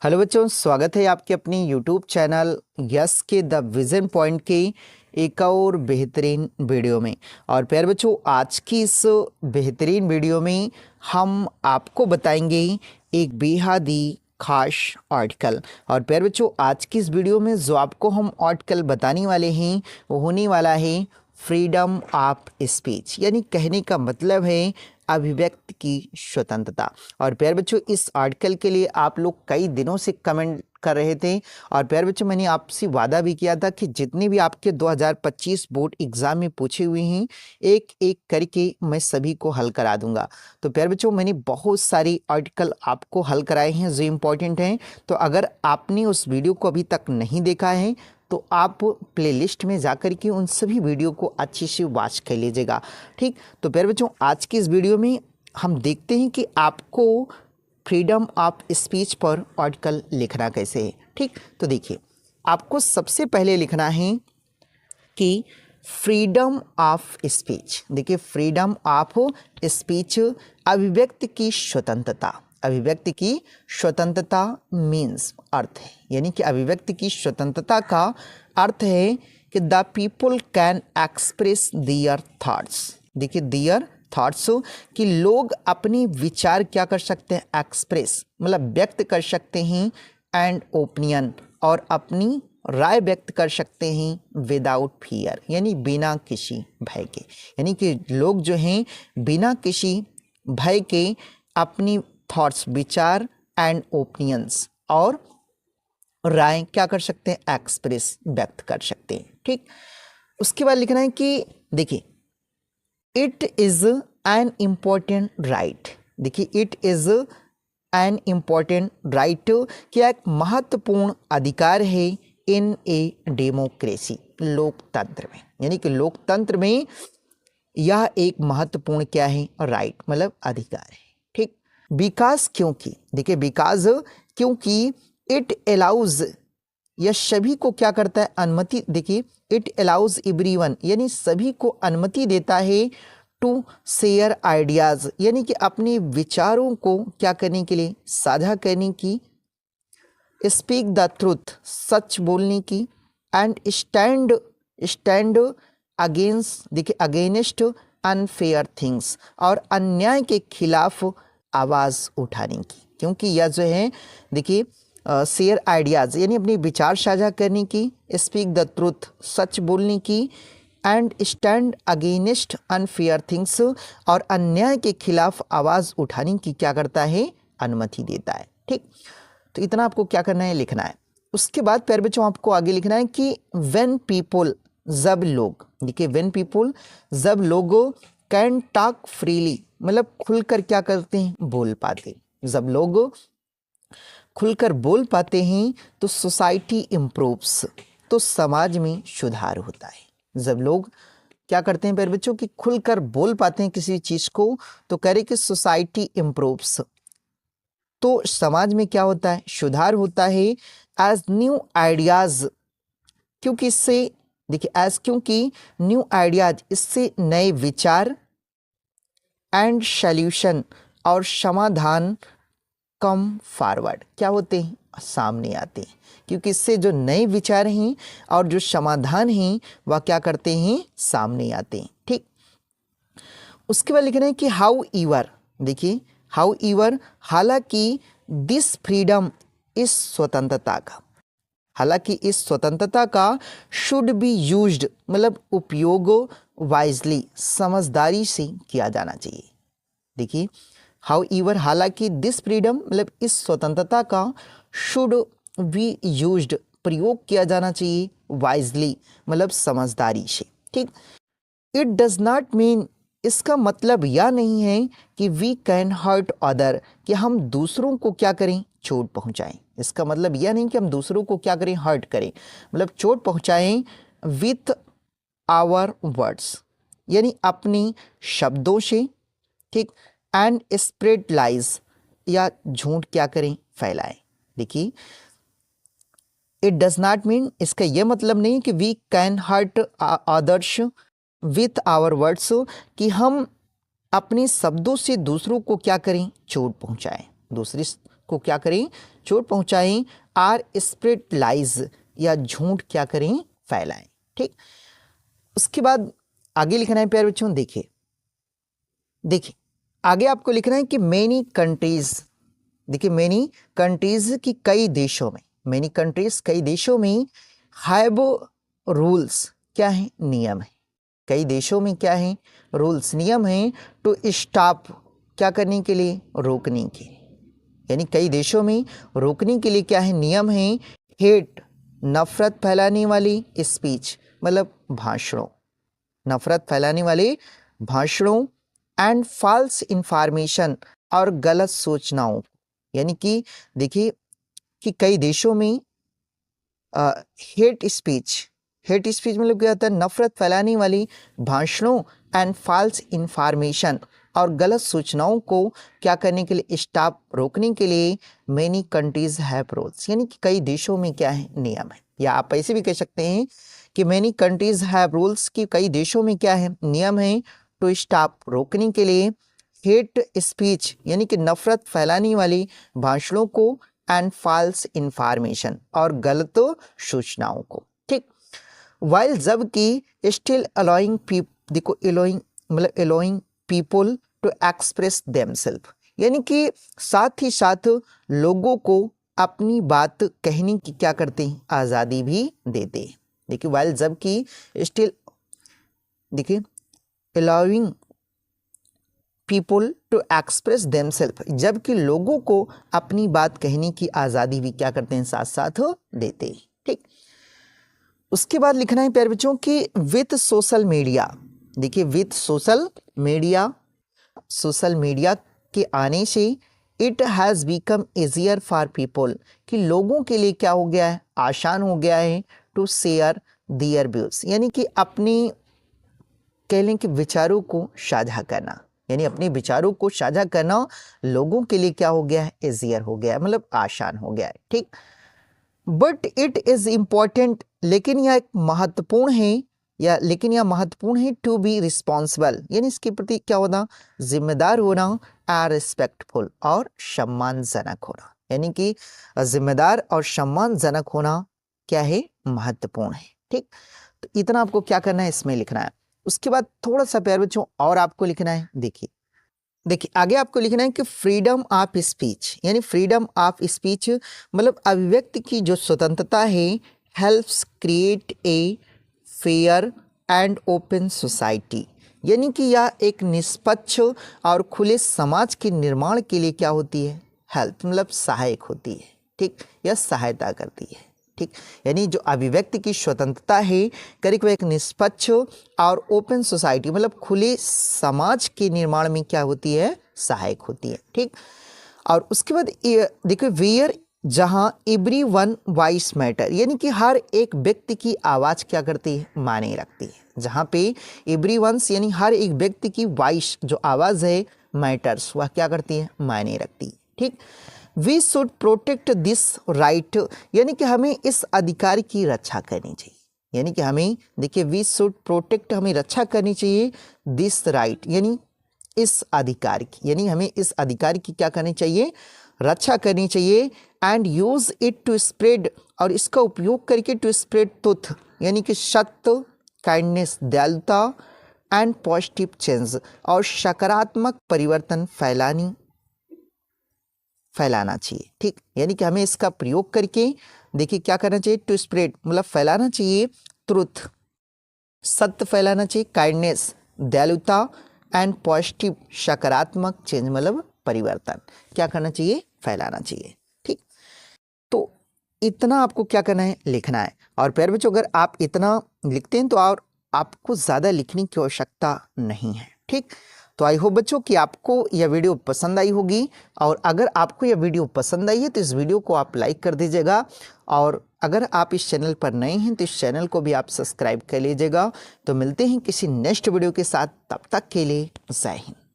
Hello बच्चों, स्वागत है आपके अपनी यूट्यूब चैनल यस के द विजन पॉइंट के एक और बेहतरीन वीडियो में। और प्यारे बच्चों, आज की इस बेहतरीन वीडियो में हम आपको बताएंगे एक बेहद ही खास आर्टिकल। और प्यारे बच्चों, आज की इस वीडियो में जो आपको हम आर्टिकल बताने वाले हैं वो होने वाला है फ्रीडम ऑफ स्पीच, यानी कहने का मतलब है अभिव्यक्ति की स्वतंत्रता। और प्यारे बच्चों, इस आर्टिकल के लिए आप लोग कई दिनों से कमेंट कर रहे थे। और प्यारे बच्चों, मैंने आपसे वादा भी किया था कि जितने भी आपके 2025 बोर्ड एग्जाम में पूछे हुए हैं एक एक करके मैं सभी को हल करा दूंगा। तो प्यारे बच्चों, मैंने बहुत सारी आर्टिकल आपको हल कराए हैं जो इम्पोर्टेंट हैं। तो अगर आपने उस वीडियो को अभी तक नहीं देखा है तो आप प्लेलिस्ट में जाकर के उन सभी वीडियो को अच्छे से वॉच कर लीजिएगा। ठीक, तो प्यारे बच्चों, आज की इस वीडियो में हम देखते हैं कि आपको फ्रीडम ऑफ स्पीच पर आर्टिकल लिखना कैसे है। ठीक, तो देखिए, आपको सबसे पहले लिखना है कि फ्रीडम ऑफ स्पीच। देखिए, फ्रीडम ऑफ स्पीच अभिव्यक्ति की स्वतंत्रता। अभिव्यक्ति की स्वतंत्रता मीन्स अर्थ है, यानी कि अभिव्यक्ति की स्वतंत्रता का अर्थ है कि the people can express their thoughts. देखिए, दियर थॉट्स, कि लोग अपने विचार क्या कर सकते हैं, एक्सप्रेस मतलब व्यक्त कर सकते हैं, एंड ओपिनियन और अपनी राय व्यक्त कर सकते हैं विदाउट फियर, यानी बिना किसी भय के। यानी कि लोग जो हैं बिना किसी भय के अपनी थॉट्स, विचार एंड ओपिनियंस और राय क्या कर सकते हैं, एक्सप्रेस व्यक्त कर सकते हैं। ठीक, उसके बाद लिखना है कि देखिए, it is an important right. देखिए, it is an important right, क्या एक महत्वपूर्ण अधिकार है इन ए डेमोक्रेसी, लोकतंत्र में। यानी कि लोकतंत्र में यह एक महत्वपूर्ण क्या है, राइट मतलब अधिकार है। ठीक, बिकॉज क्योंकि, देखिए बिकॉज क्योंकि इट अलाउज, यह सभी को क्या करता है, अनुमति। देखिए, इट अलाउज एवरीवन, यानी सभी को अनुमति देता है टू शेयर आइडियाज, यानी कि अपने विचारों को क्या करने के लिए, साझा करने की, स्पीक द ट्रुथ, सच बोलने की, एंड स्टैंड अगेंस्ट, देखिए अगेंस्ट अनफेयर थिंग्स, और अन्याय के खिलाफ आवाज़ उठाने की। क्योंकि यह जो है, देखिए शेयर आइडियाज़ यानी अपने विचार साझा करने की, स्पीक द ट्रुथ सच बोलने की, and stand against unfair things और अन्याय के खिलाफ आवाज़ उठाने की क्या करता है, अनुमति देता है। ठीक, तो इतना आपको क्या करना है, लिखना है। उसके बाद प्यारे बच्चों, आपको आगे लिखना है कि व्हेन पीपल, जब लोग, देखिए व्हेन पीपल, जब लोग कैन टॉक फ्रीली, मतलब खुलकर क्या करते हैं, बोल पाते। जब लोग खुलकर बोल पाते हैं तो सोसाइटी इम्प्रूव्स, तो समाज में सुधार होता है। जब लोग क्या करते हैं प्यारे बच्चों, कि खुलकर बोल पाते हैं किसी चीज़ को, तो कह रहे कि सोसाइटी इम्प्रूव्स, तो समाज में क्या होता है, सुधार होता है। एज न्यू आइडियाज, क्योंकि इससे, देखिए एज, क्योंकि न्यू आइडियाज, इससे नए विचार, एंड सॉल्यूशन और समाधान, कम फॉरवर्ड, क्या होते हैं, सामने आते हैं। क्योंकि इससे जो नए विचार हैं और जो समाधान हैं वह क्या करते हैं, सामने आते हैं। ठीक, उसके बाद लिखना है कि हाउ ईवर, देखिए हाउ ईवर, हालांकि दिस फ्रीडम, इस स्वतंत्रता का, हालांकि इस स्वतंत्रता का शुड बी यूज्ड, मतलब उपयोग वाइजली, समझदारी से किया जाना चाहिए। देखिए, हाउ ईवर, हालांकि दिस फ्रीडम, मतलब इस स्वतंत्रता का शुड बी यूज्ड, प्रयोग किया जाना चाहिए, वाइजली मतलब समझदारी से। ठीक, इट डज नॉट मीन, इसका मतलब यह नहीं है कि वी कैन हर्ट अदर, कि हम दूसरों को क्या करें, चोट पहुंचाएं। इसका मतलब यह नहीं कि हम दूसरों को क्या करें, हर्ट करें, मतलब चोट पहुंचाएं विथ आवर वर्ड्स, यानी अपनी शब्दों से। ठीक, एंड स्प्रेड लाइज, या झूठ क्या करें, फैलाएं। देखिए, इट डज नॉट मीन, इसका यह मतलब नहीं कि we can hurt others with our words, कि हम अपने शब्दों से दूसरों को क्या करें, चोट पहुंचाएं, दूसरी को क्या करें, चोट पहुंचाएं, आर स्प्रेड लाइज या झूठ क्या करें, फैलाएं। ठीक, उसके बाद आगे लिखना है प्यारे बच्चों, देखिए आगे आपको लिखना है कि मेनी कंट्रीज, देखिए मेनी कंट्रीज की कई देशों में, मेनी कंट्रीज कई देशों में हैव रूल्स, क्या है, नियम है, कई देशों में क्या है, रूल्स, नियम है, टू स्टॉप, क्या करने के लिए, रोकने के लिए, यानी कई देशों में रोकने के लिए क्या है, नियम है, हेट, नफरत फैलाने वाली स्पीच, मतलब भाषणों, नफरत फैलाने वाले भाषणों, एंड फॉल्स इंफॉर्मेशन, और गलत सूचनाओं, यानी कि देखिए कि कई देशों में हेट स्पीच मतलब क्या होता है, नफरत फैलाने वाली भाषणों एंड फॉल्स इंफॉर्मेशन, और गलत सूचनाओं को क्या करने के लिए, स्टॉप, रोकने के लिए मेनी कंट्रीज हैव रूल्स, यानी कि कई देशों में क्या है, नियम है, या आप ऐसे भी कह सकते हैं कि मेनी कंट्रीज हैव रूल्स, की कई देशों में क्या है, नियम है, टू स्टॉप, रोकने के लिए, हेट स्पीच यानी कि नफरत फैलाने वाली भाषणों को, एंड फॉल्स इंफॉर्मेशन, और गलत सूचनाओं को। ठीक, वाइल जबकि स्टिल अलाउइंग देखो अलाउइंग मतलब allowing people to express themself, यानी कि साथ ही साथ लोगों को अपनी बात कहने की क्या करते हैं, आज़ादी भी देते हैं। देखिए वाइल जबकि स्टिल, देखिए allowing people to express themself, जबकि लोगों को अपनी बात कहने की आज़ादी भी क्या करते हैं, साथ साथ देते हैं। ठीक, उसके बाद लिखना है प्यारे बच्चों कि विथ सोशल मीडिया, देखिए विथ सोशल मीडिया के आने से it has become easier for people, कि लोगों के लिए क्या हो गया है, आसान हो गया है, टू शेयर देयर व्यूज, यानी कि अपनी कह लें कि विचारों को साझा करना, यानी अपने विचारों को साझा करना लोगों के लिए क्या हो गया है, ईजियर हो गया है, मतलब आसान हो गया है। ठीक, बट इट इज इम्पॉर्टेंट, लेकिन यह एक महत्वपूर्ण है, महत्वपूर्ण है, टू बी रिस्पॉन्सिबल, यानी इसके प्रति क्या होना, जिम्मेदार होना, एंड रिस्पेक्टफुल, और सम्मानजनक होना, यानी कि जिम्मेदार और सम्मानजनक होना क्या है, महत्वपूर्ण है। ठीक, तो इतना आपको क्या करना है, इसमें लिखना है। उसके बाद थोड़ा सा प्यारे बच्चों और आपको लिखना है, देखिए आगे आपको लिखना है कि फ्रीडम ऑफ स्पीच, यानी फ्रीडम ऑफ स्पीच मतलब अभिव्यक्ति की जो स्वतंत्रता है, helps create a fair and open society, यानी कि यह एक निष्पक्ष और खुले समाज के निर्माण के लिए क्या होती है, हेल्प मतलब सहायक होती है। ठीक, यह सहायता करती है। ठीक, यानी जो अभिव्यक्ति की स्वतंत्रता है, करीब एक निष्पक्ष और ओपन सोसाइटी मतलब खुले समाज के निर्माण में क्या होती है, सहायक होती है। ठीक, और उसके बाद देखिए वेयर, जहां एवरी वन वॉइस मैटर, यानी कि हर एक व्यक्ति की आवाज़ क्या करती है, मायने रखती है, जहां पे एवरी वंस यानी हर एक व्यक्ति की वॉइस जो आवाज़ है, मैटर्स, वह क्या करती है, मायने रखती है। ठीक, we should protect this right, यानी कि हमें इस अधिकार की रक्षा करनी चाहिए, यानी कि हमें देखिए वी शुड प्रोटेक्ट, हमें रक्षा करनी चाहिए, दिस राइट यानी इस अधिकार की, यानी हमें इस अधिकार की क्या करनी चाहिए, रक्षा करनी चाहिए, and use it to spread, और इसका उपयोग करके टू स्प्रेड ट्रुथ, यानी कि सत्य, काइंडनेस, दयालुता, एंड पॉजिटिव चेंज, और सकारात्मक परिवर्तन फैलाना चाहिए। ठीक, यानी कि हमें इसका प्रयोग करके देखिए क्या करना चाहिए, टू स्प्रेड मतलब फैलाना चाहिए, ट्रुथ सत्य फैलाना चाहिए, काइंडनेस दयालुता, एंड पॉजिटिव सकारात्मक चेंज मतलब परिवर्तन क्या करना चाहिए, फैलाना चाहिए। ठीक, तो इतना आपको क्या करना है, लिखना है। और प्यारे बच्चों अगर आप इतना लिखते हैं तो और आपको ज़्यादा लिखने की आवश्यकता नहीं है। ठीक, तो आई होप बच्चों कि आपको यह वीडियो पसंद आई होगी, और अगर आपको यह वीडियो पसंद आई है तो इस वीडियो को आप लाइक कर दीजिएगा, और अगर आप इस चैनल पर नए हैं तो इस चैनल को भी आप सब्सक्राइब कर लीजिएगा। तो मिलते हैं किसी नेक्स्ट वीडियो के साथ, तब तक के लिए जय हिंद।